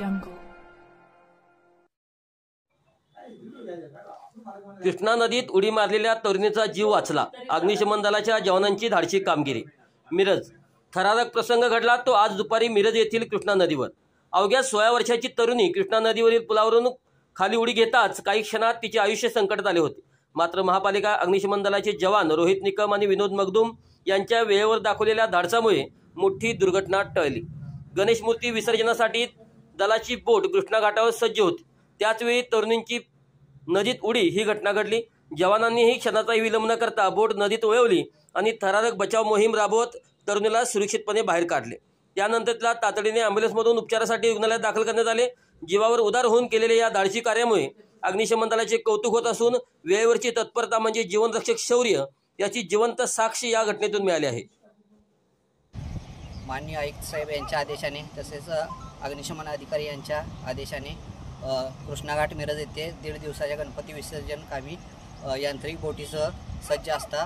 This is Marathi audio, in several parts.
jungle. कृष्णा नदीत उडी मारलेल्या तरुणीचा जीव वाचला. अग्निशमन दलाच्या जवानांची धाडसी कामगिरी. मिरज. थरारक प्रसंग घडला तो आज दुपारी मिरज येथील कृष्णा नदीवर. अवघ्या 16 वर्षाची तरुणी कृष्णा नदीवरील पुलावरून खाली उडी घेताच काही क्षणात तिचे आयुष्य संकटात आले होते. मात्र महापालिका, अग्निशमन दलाचे जवान रोहित निकम आणि विनोद मगदूम यांच्या वेळेवर दाखवलेल्या धाडसामुळे मोठी दुर्घटना टळली. गणेश मूर्ती विसर्जनासाठी दलाची बोट कृष्णा घाटावर सज्ज होती. त्याचवेळी तरुणींची नदीत उडी ही घटना घडली. जवानांनीही क्षणाचाही विलंब न करता बोट नदीत वळवली आणि थरारक बचाव मोहीम राबवत तरुणीला सुरक्षितपणे बाहेर काढले. त्यानंतर तिला तातडीने ॲम्ब्युलन्समधून उपचारासाठी रुग्णालयात दाखल करण्यात आले. जीवावर उदार होऊन केलेल्या या धाडसी कार्यामुळे अग्निशमन दलाचे कौतुक होत असून वेळेवरची तत्परता म्हणजे जीवनरक्षक शौर्य याची जिवंत साक्ष या घटनेतून मिळाली आहे. माननीय आयुक्त साहेब यांच्या आदेशाने तसेच अग्निशमन अधिकारी यांच्या आदेशाने कृष्णाघाट मिरज येथे 1.5 दिवसाच्या गणपती विसर्जन कामी यांत्रिक बोटीसह सज्ज असता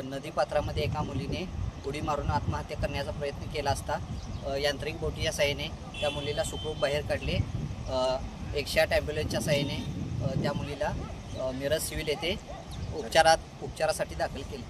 नदीपात्रामध्ये एका मुलीने उडी मारून आत्महत्या करण्याचा प्रयत्न केला असता यांत्रिक बोटीच्या साहाय्याने त्या मुलीला सुखरूप बाहेर काढले. 108 ॲम्ब्युलन्सच्या साहाय्याने त्या मुलीला मिरज सिव्हिल येथे उपचारासाठी दाखल केले.